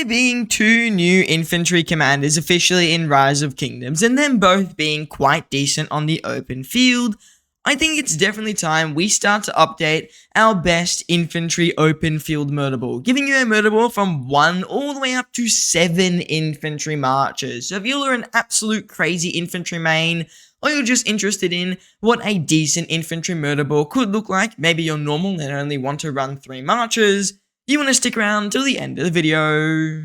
there being two new infantry commanders officially in Rise of Kingdoms, and them both being quite decent on the open field, I think it's definitely time we start to update our best infantry open field Murderball, giving you a Murderball from 1 all the way up to 7 infantry marches. So if you're an absolute crazy infantry main, or you're just interested in what a decent infantry Murderball could look like, maybe you're normal and only want to run 3 marches, you want to stick around till the end of the video.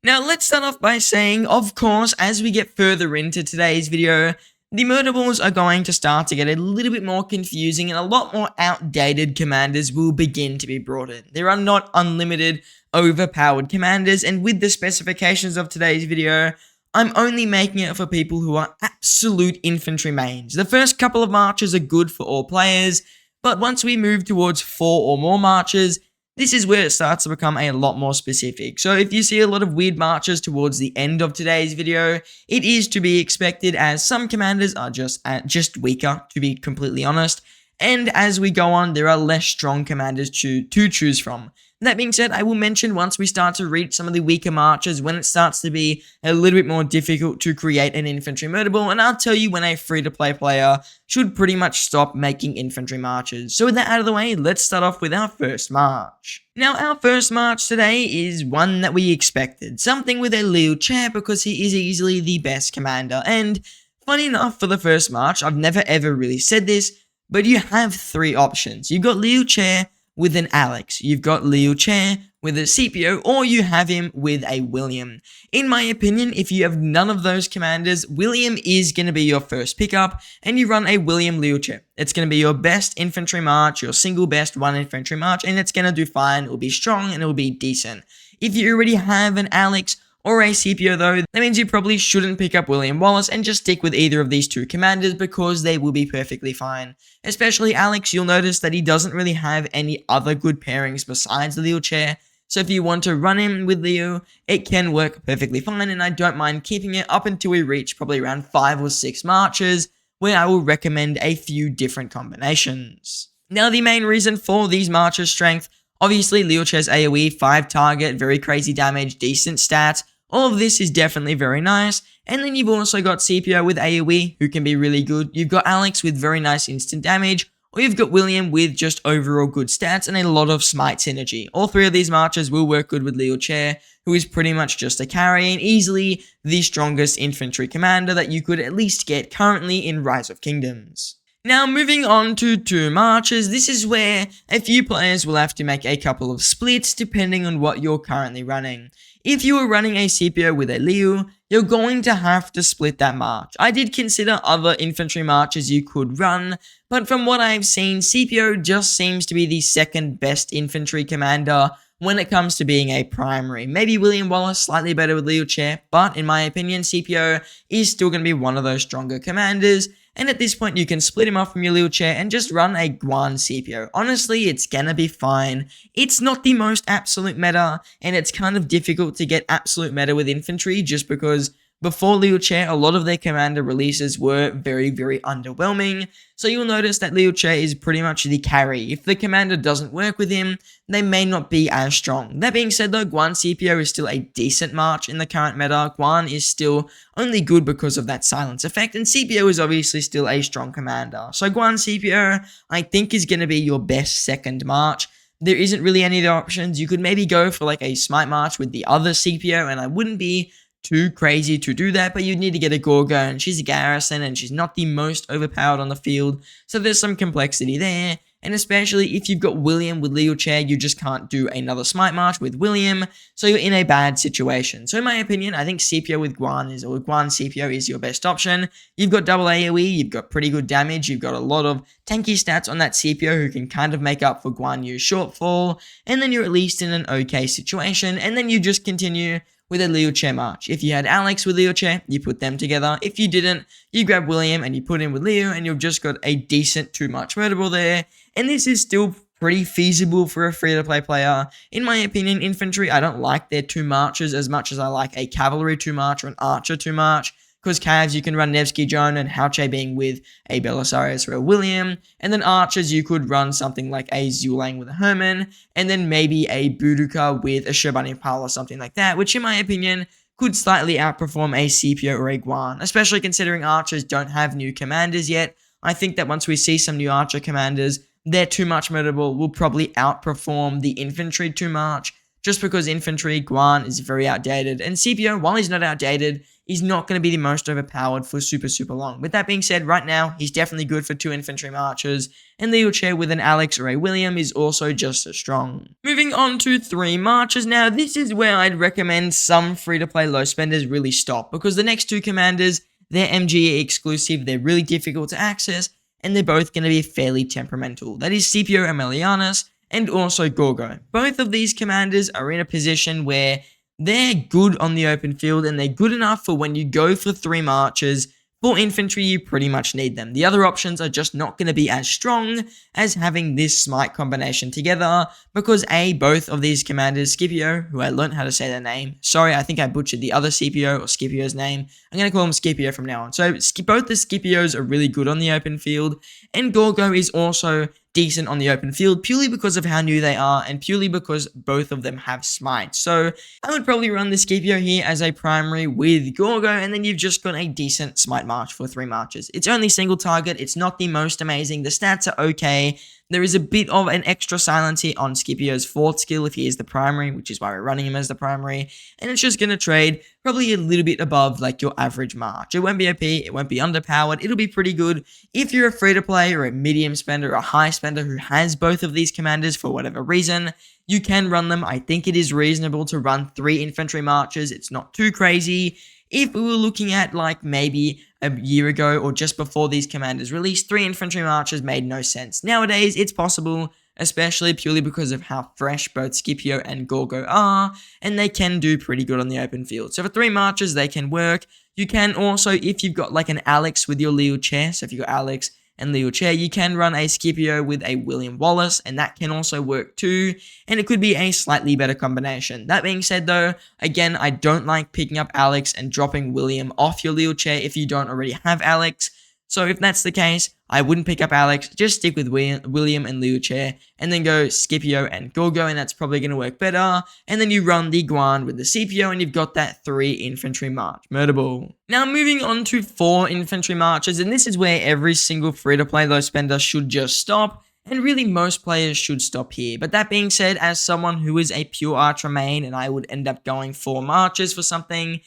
Now let's start off by saying, of course, as we get further into today's video, the Murderballs are going to start to get a little bit more confusing and a lot more outdated commanders will begin to be brought in. There are not unlimited, overpowered commanders, and with the specifications of today's video, I'm only making it for people who are absolute infantry mains. The first couple of marches are good for all players, but once we move towards 4 or more marches, this is where it starts to become a lot more specific. So if you see a lot of weird marches towards the end of today's video, it is to be expected, as some commanders are just weaker, to be completely honest. And as we go on, there are less strong commanders to choose from. That being said, I will mention once we start to reach some of the weaker marches, when it starts to be a little bit more difficult to create an infantry Murderball, and I'll tell you when a free-to-play player should pretty much stop making infantry marches. So with that out of the way, let's start off with our first march. Now, our first march today is one that we expected, something with a Liu Chair, because he is easily the best commander. And funny enough, for the first march, I've never ever really said this, but you have 3 options. You've got Liu Chair with an Alex, you've got Liu Chair with a CPO, or you have him with a William. In my opinion, if you have none of those commanders, William is going to be your first pickup, and you run a William Liu Chair. It's going to be your best infantry march, your single best 1 infantry march, and it's going to do fine. It will be strong and it will be decent. If you already have an Alex or a CPO though, that means you probably shouldn't pick up William Wallace and just stick with either of these 2 commanders, because they will be perfectly fine. Especially Alex, you'll notice that he doesn't really have any other good pairings besides the Liu Chair, so if you want to run him with Liu, it can work perfectly fine, and I don't mind keeping it up until we reach probably around 5 or 6 marches, where I will recommend a few different combinations. Now the main reason for these marches' strength, obviously Liu Chair's AoE, 5 target, very crazy damage, decent stats. All of this is definitely very nice, and then you've also got CPO with AoE, who can be really good. You've got Alex with very nice instant damage, or you've got William with just overall good stats and a lot of smite synergy. All 3 of these marches will work good with Liu Chair, who is pretty much just a carry and easily the strongest infantry commander that you could at least get currently in Rise of Kingdoms. Now, moving on to 2 marches, this is where a few players will have to make a couple of splits depending on what you're currently running. If you are running a CPO with a Liu, you're going to have to split that march. I did consider other infantry marches you could run, but from what I've seen, CPO just seems to be the second best infantry commander when it comes to being a primary. Maybe William Wallace slightly better with Liu Chair, but in my opinion, CPO is still going to be one of those stronger commanders. And at this point, you can split him off from your Liu Chair and just run a Guan CPO. Honestly, it's gonna be fine. It's not the most absolute meta, and it's kind of difficult to get absolute meta with infantry just because before Liu Chair, a lot of their commander releases were very, very underwhelming. So you'll notice that Liu Chair is pretty much the carry. If the commander doesn't work with him, they may not be as strong. That being said though, Guan CPO is still a decent march in the current meta. Guan is still only good because of that silence effect, and CPO is obviously still a strong commander. So Guan CPO, I think, is going to be your best second march. There isn't really any other options. You could maybe go for like a smite march with the other CPO, and I wouldn't be too crazy to do that, but you'd need to get a Gorgo, and she's a garrison, and she's not the most overpowered on the field, so there's some complexity there. And especially if you've got William with Liu Chair, you just can't do another smite march with William, so you're in a bad situation. So in my opinion, I think CPO with Guan CPO is your best option. You've got double AoE, you've got pretty good damage, you've got a lot of tanky stats on that CPO who can kind of make up for Guan Yu's shortfall, and then you're at least in an okay situation, and then you just continue with a Liu Chair march. If you had Alex with Liu Chair, you put them together. If you didn't, you grab William and you put him with Liu, and you've just got a decent 2-march Murderball there. And this is still pretty feasible for a free-to-play player. In my opinion, infantry, I don't like their 2 marches as much as I like a cavalry 2 march or an archer 2 march. because Cavs, you can run Nevsky Joan and Hauche being with a Belisarius or a William. And then archers, you could run something like a Zulang with a Herman, and then maybe a Boudica with a Shobani Pal or something like that, which in my opinion could slightly outperform a Scipio or a Guan, especially considering archers don't have new commanders yet. I think that once we see some new archer commanders, their too much murderable will probably outperform the infantry too much, just because infantry, Guan, is very outdated, and Scipio, while he's not outdated, he's not going to be the most overpowered for super long. With that being said, right now, he's definitely good for 2 infantry marchers, and Leo Chair with an Alex or a William is also just as strong. Moving on to 3 marchers now, this is where I'd recommend some free-to-play low spenders really stop, because the next 2 commanders, they're MGE exclusive, they're really difficult to access, and they're both going to be fairly temperamental. That is Scipio Aemilianus, and also Gorgo. Both of these commanders are in a position where they're good on the open field, and they're good enough for when you go for 3 marchers. For infantry, you pretty much need them. The other options are just not going to be as strong as having this smite combination together, because both of these commanders, Scipio, who I learned how to say their name, sorry, I think I butchered the other Scipio or Scipio's name, I'm going to call him Scipio from now on. So both the Scipios are really good on the open field, and Gorgo is also decent on the open field, purely because of how new they are, and purely because both of them have smite. So I would probably run the Scipio here as a primary with Gorgo, and then you've just got a decent smite march for 3 marches. It's only single target, it's not the most amazing, the stats are okay. There is a bit of an extra silence here on Scipio's 4th skill if he is the primary, which is why we're running him as the primary, and it's just going to trade probably a little bit above like your average march. It won't be OP, it won't be underpowered, it'll be pretty good. If you're a free-to-play or a medium spender or a high spender who has both of these commanders for whatever reason, you can run them. I think it is reasonable to run 3 infantry marches, it's not too crazy. If we were looking at like maybe a year ago or just before these commanders released, 3 infantry marches made no sense. Nowadays, it's possible, especially purely because of how fresh both Scipio and Gorgo are, and they can do pretty good on the open field. So for 3 marches, they can work. You can also, if you've got like an Alex with your Leo Chair, so if you've got Alex and Leo Chair, you can run a Scipio with a William Wallace, and that can also work too, and it could be a slightly better combination. That being said though, again, I don't like picking up Alex and dropping William off your Leo Chair if you don't already have Alex. So if that's the case, I wouldn't pick up Alex, just stick with William and Leo Chair, and then go Scipio and Gorgo, and that's probably going to work better. And then you run the Guan with the Scipio, and you've got that 3 infantry march. Murderball. Now moving on to 4 infantry marches, and this is where every single free-to-play low spender should just stop, and really most players should stop here. But that being said, as someone who is a pure archer main, and I would end up going 4 marches for something,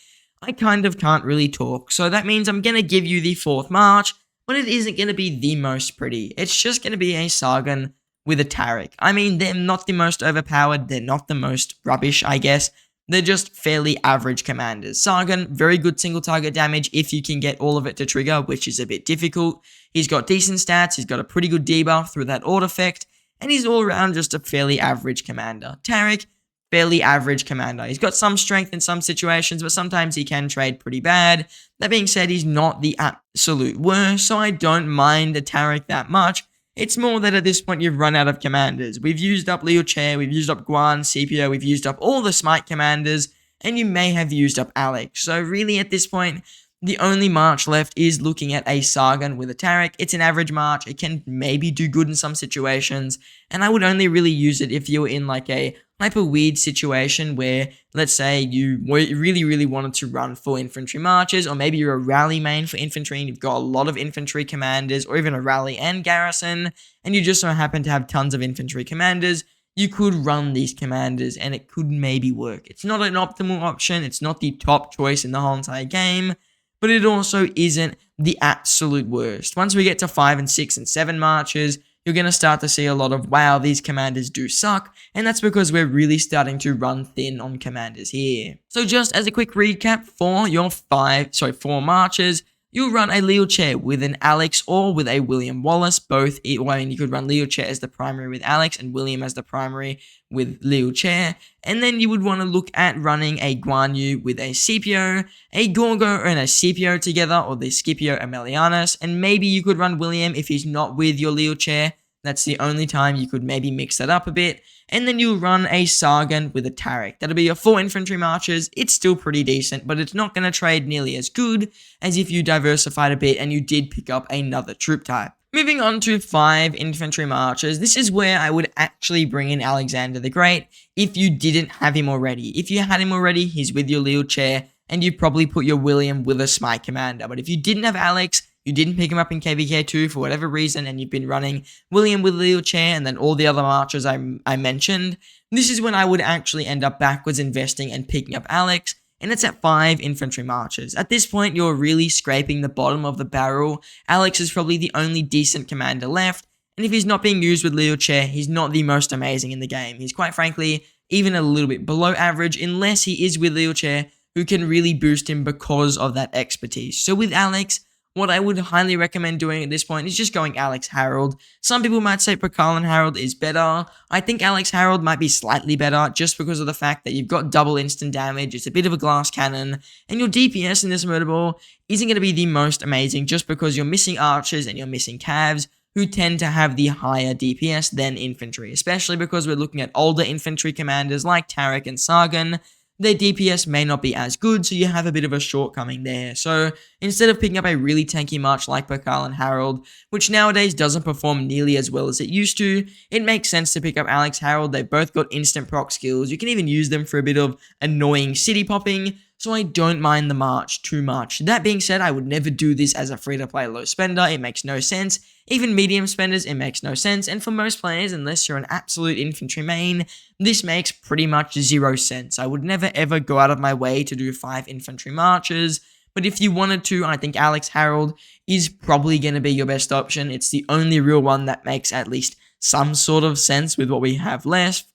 I kind of can't really talk, so that means I'm going to give you the 4th march, but it isn't going to be the most pretty. It's just going to be a Sargon with a Tariq. I mean, they're not the most overpowered, they're not the most rubbish, I guess. They're just fairly average commanders. Sargon, very good single target damage if you can get all of it to trigger, which is a bit difficult. He's got decent stats, he's got a pretty good debuff through that Ord effect, and he's all around just a fairly average commander. Tariq, fairly average commander. He's got some strength in some situations, but sometimes he can trade pretty bad. That being said, he's not the absolute worst, so I don't mind a Tariq that much. It's more that at this point you've run out of commanders. We've used up Leo Chair, we've used up Guan, Scipio, we've used up all the smite commanders, and you may have used up Alex. So really at this point, the only march left is looking at a Sargon with a Tariq. It's an average march, it can maybe do good in some situations, and I would only really use it if you're in like a hyper weird situation where, let's say, you really wanted to run 4 infantry marches, or maybe you're a rally main for infantry and you've got a lot of infantry commanders, or even a rally and garrison, and you just so happen to have tons of infantry commanders. You could run these commanders and it could maybe work. It's not an optimal option, it's not the top choice in the whole entire game, but it also isn't the absolute worst. Once we get to 5 and 6 and 7 marches, you're going to start to see a lot of, wow, these commanders do suck, and that's because we're really starting to run thin on commanders here. So just as a quick recap, for your 4 marches, you'll run a Leo Chair with an Alex or with a William Wallace, both. I mean, you could run Leo Chair as the primary with Alex and William as the primary with Leo Chair, and then you would want to look at running a Guan Yu with a Scipio, a Gorgo and a Scipio together, or the Scipio Aemilianus, and maybe you could run William if he's not with your Leo Chair. That's the only time you could maybe mix that up a bit. and then you'll run a Sargon with a Tarek. That'll be your 4 infantry marches. It's still pretty decent, but it's not going to trade nearly as good as if you diversified a bit and you did pick up another troop type. Moving on to 5 infantry marches, this is where I would actually bring in Alexander the Great if you didn't have him already. If you had him already, he's with your Leo Chair, and you probably put your William with a Smite Commander. But if you didn't have Alex, you didn't pick him up in KVK2 for whatever reason, and you've been running William with Leo Chair and then all the other marches I mentioned, this is when I would actually end up backwards investing and picking up Alex, and it's at 5 infantry marches. At this point, you're really scraping the bottom of the barrel. Alex is probably the only decent commander left, and if he's not being used with Leo Chair, he's not the most amazing in the game. He's quite frankly even a little bit below average, unless he is with Leo Chair, who can really boost him because of that expertise. So with Alex, what I would highly recommend doing at this point is just going Alex Harold. Some people might say Pakal and Harold is better. I think Alex Harold might be slightly better just because of the fact that you've got double instant damage, it's a bit of a glass cannon, and your DPS in this Murderball isn't going to be the most amazing just because you're missing archers and you're missing cavs, who tend to have the higher DPS than infantry, especially because we're looking at older infantry commanders like Tarek and Sargon. Their DPS may not be as good, so you have a bit of a shortcoming there. So instead of picking up a really tanky march like Pakal and Harold, which nowadays doesn't perform nearly as well as it used to, it makes sense to pick up Alex Harold. They've both got instant proc skills. You can even use them for a bit of annoying city popping, so I don't mind the march too much. That being said, I would never do this as a free-to-play low spender. It makes no sense. Even medium spenders, it makes no sense. And for most players, unless you're an absolute infantry main, this makes pretty much 0 sense. I would never ever go out of my way to do 5 infantry marches. But if you wanted to, I think Alex Harold is probably going to be your best option. It's the only real one that makes at least some sort of sense with what we have left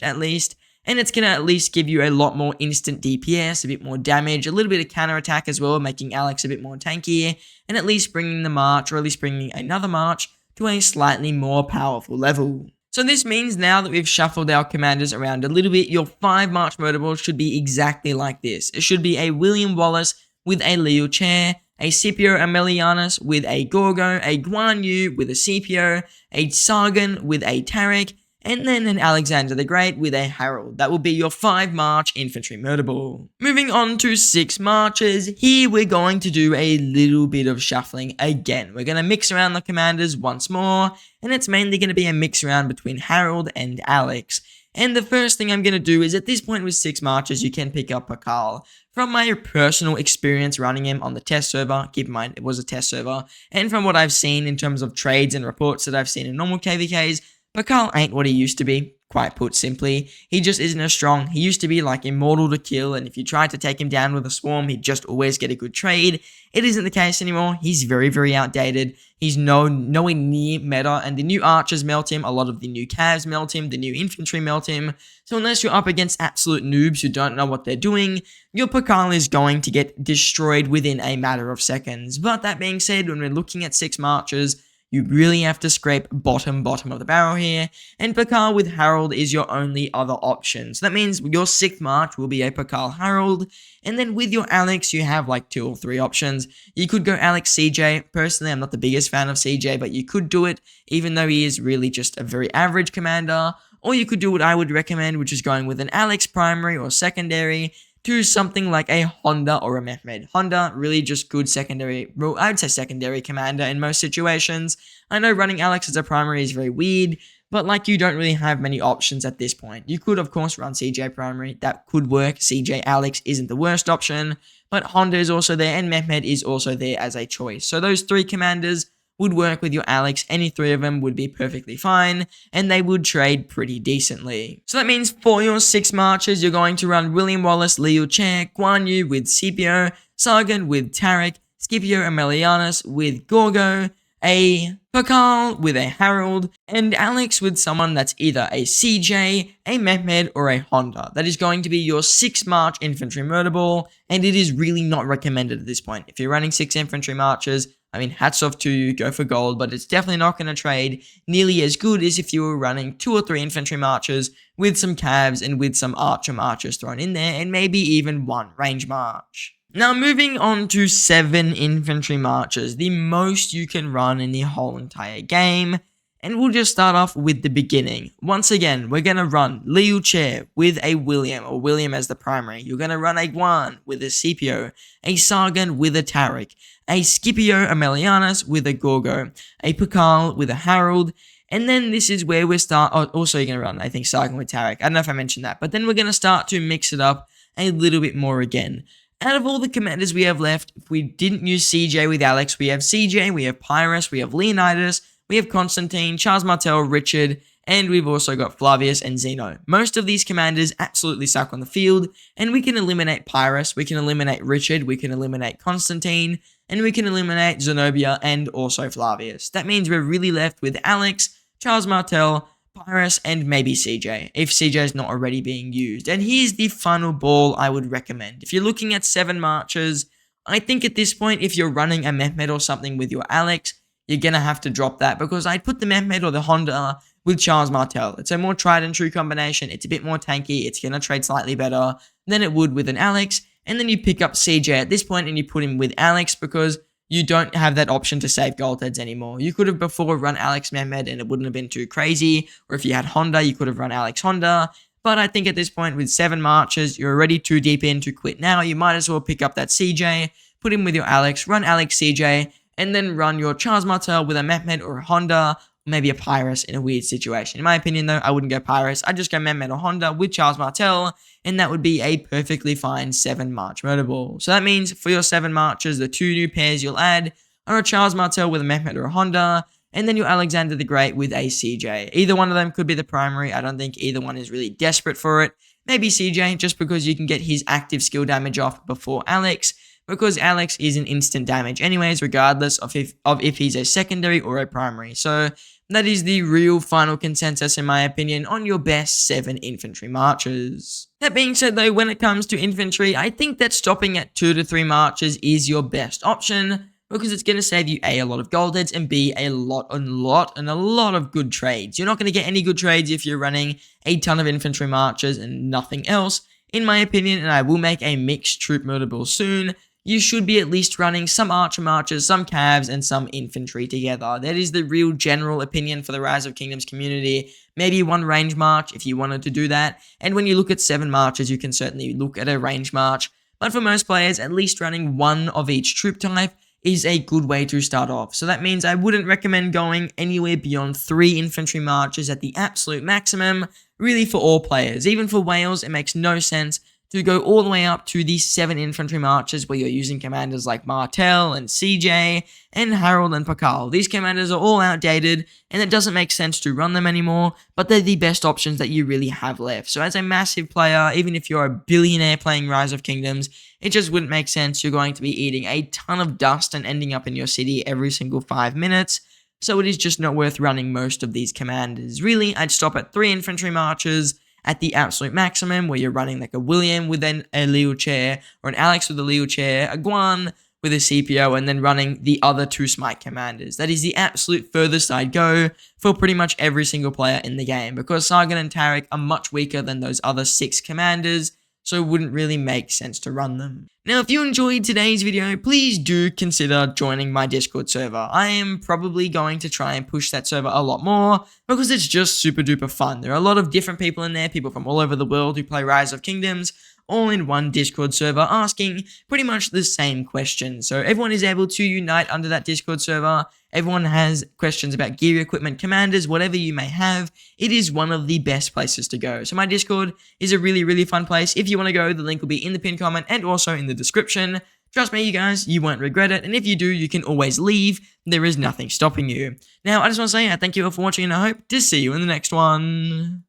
at least. And it's going to at least give you a lot more instant DPS, a bit more damage, a little bit of counter attack as well, making Alex a bit more tanky, and at least bringing the march, or at least bringing another march, to a slightly more powerful level. So this means now that we've shuffled our commanders around a little bit, your 5 march Murderball should be exactly like this. It should be a William Wallace with a Leo Chair, a Scipio Aemilianus with a Gorgo, a Guan Yu with a Scipio, a Sargon with a Tarek, and then an Alexander the Great with a Harold. That will be your 5 march infantry Murderball. Moving on to 6 marches, here we're going to do a little bit of shuffling again. We're going to mix around the commanders once more, and it's mainly going to be a mix around between Harold and Alex. And the first thing I'm going to do is, at this point with 6 marches, you can pick up Pakal. From my personal experience running him on the test server, keep in mind it was a test server, and from what I've seen in terms of trades and reports that I've seen in normal KVKs, Pakal ain't what he used to be, quite put simply. He just isn't as strong. He used to be like immortal to kill, and if you tried to take him down with a swarm, he'd just always get a good trade. It isn't the case anymore. He's very, very outdated. He's nowhere near meta, and the new archers melt him, a lot of the new cavs melt him, the new infantry melt him. So unless you're up against absolute noobs who don't know what they're doing, your Pakal is going to get destroyed within a matter of seconds. But that being said, when we're looking at 6 marches, you really have to scrape bottom of the barrel here, and Pakal with Harold is your only other option. So that means your 6th march will be a Pakal Harold, and then with your Alex, you have like 2 or 3 options. You could go Alex CJ. Personally, I'm not the biggest fan of CJ, but you could do it, even though he is really just a very average commander. Or you could do what I would recommend, which is going with an Alex primary or secondary, to something like a Honda or a Mehmed. Honda, really just good secondary, well, I would say secondary commander in most situations. I know running Alex as a primary is very weird, but like you don't really have many options at this point. You could of course run CJ primary, that could work. CJ Alex isn't the worst option, but Honda is also there and Mehmed is also there as a choice. So those 3 commanders would work with your Alex. Any 3 of them would be perfectly fine, and they would trade pretty decently. So that means for your 6 marches, you're going to run William Wallace, Leo Chair, Guan Yu with Scipio, Sargon with Tarek, Scipio Aemilianus with Gorgo, a Pakal with a Harold, and Alex with someone that's either a CJ, a Mehmed, or a Honda. That is going to be your 6 march infantry Murderball, and it is really not recommended at this point. If you're running 6 infantry marches, I mean, hats off to you, go for gold, but it's definitely not going to trade nearly as good as if you were running 2 or 3 infantry marches with some cavs and with some archer marches thrown in there, and maybe even 1 range march. Now, moving on to 7 infantry marches, the most you can run in the whole entire game. And we'll just start off with the beginning. Once again, we're going to run Liu Che with a William, or William as the primary. You're going to run a Guan with a Scipio, a Sargon with a Tarek, a Scipio Aemilianus with a Gorgo, a Pakal with a Harold, and then this is where we start. Oh, also you're going to run, I think, Sargon with Tarek. I don't know if I mentioned that, but then we're going to start to mix it up a little bit more again. Out of all the commanders we have left, if we didn't use CJ with Alex, we have CJ, we have Pyrrhus, we have Leonidas, we have Constantine, Charles Martel, Richard, and we've also got Flavius and Zeno. Most of these commanders absolutely suck on the field, and we can eliminate Pyrrhus, we can eliminate Richard, we can eliminate Constantine, and we can eliminate Zenobia and also Flavius. That means we're really left with Alex, Charles Martel, Pyrrhus, and maybe CJ, if CJ is not already being used. And here's the final ball I would recommend. If you're looking at 7 marches, I think at this point, if you're running a Mehmet or something with your Alex, you're going to have to drop that, because I'd put the Mehmet or the Honda with Charles Martel. It's a more tried and true combination. It's a bit more tanky. It's going to trade slightly better than it would with an Alex. And then you pick up CJ at this point and you put him with Alex, because you don't have that option to save gold heads anymore. You could have before run Alex Mehmet and it wouldn't have been too crazy. Or if you had Honda, you could have run Alex Honda. But I think at this point with 7 marches, you're already too deep in to quit now. You might as well pick up that CJ, put him with your Alex, run Alex CJ, and then run your Charles Martel with a Mehmet or a Honda, maybe a Pyrrhus in a weird situation. In my opinion though, I wouldn't go Pyrrhus. I'd just go Mehmet or Honda with Charles Martel, and that would be a perfectly fine 7 march Murderball. So that means for your 7 marches, the 2 new pairs you'll add are a Charles Martel with a Mehmet or a Honda, and then your Alexander the Great with a CJ. Either one of them could be the primary. I don't think either one is really desperate for it. Maybe CJ, just because you can get his active skill damage off before Alex, because Alex is an instant damage anyways, regardless of if he's a secondary or a primary. So that is the real final consensus, in my opinion, on your best 7 infantry marches. That being said though, when it comes to infantry, I think that stopping at 2 to 3 marches is your best option, because it's going to save you A, lot of gold heads, and B, a lot of good trades. You're not going to get any good trades if you're running a ton of infantry marches and nothing else. In my opinion, and I will make a mixed troop Murderball soon, you should be at least running some archer marches, some cavs, and some infantry together. That is the real general opinion for the Rise of Kingdoms community. Maybe 1 range march if you wanted to do that. And when you look at 7 marches, you can certainly look at a range march. But for most players, at least running 1 of each troop type is a good way to start off. So that means I wouldn't recommend going anywhere beyond 3 infantry marches at the absolute maximum, really for all players. Even for Wales, it makes no sense to go all the way up to the 7 infantry marches where you're using commanders like Martel and CJ and Harold and Pakal. These commanders are all outdated and it doesn't make sense to run them anymore, but they're the best options that you really have left. So as a massive player, even if you're a billionaire playing Rise of Kingdoms, it just wouldn't make sense. You're going to be eating a ton of dust and ending up in your city every single 5 minutes. So it is just not worth running most of these commanders. Really, I'd stop at 3 infantry marches at the absolute maximum, where you're running like a William with a Liu Che, or an Alex with a Liu Che, a Guan with a CPO, and then running the other 2 Smite commanders. That is the absolute furthest I'd go for pretty much every single player in the game, because Sargon and Tarek are much weaker than those other 6 commanders, so it wouldn't really make sense to run them. Now, if you enjoyed today's video, please do consider joining my Discord server. I am probably going to try and push that server a lot more, because it's just super duper fun. There are a lot of different people in there, people from all over the world who play Rise of Kingdoms, all in one Discord server, asking pretty much the same questions. So everyone is able to unite under that Discord server. Everyone has questions about gear, equipment, commanders, whatever you may have. It is one of the best places to go. So my Discord is a really fun place. If you want to go, the link will be in the pinned comment and also in the description. Trust me, you guys, you won't regret it. And if you do, you can always leave. There is nothing stopping you. Now, I just want to say thank you all for watching, and I hope to see you in the next one.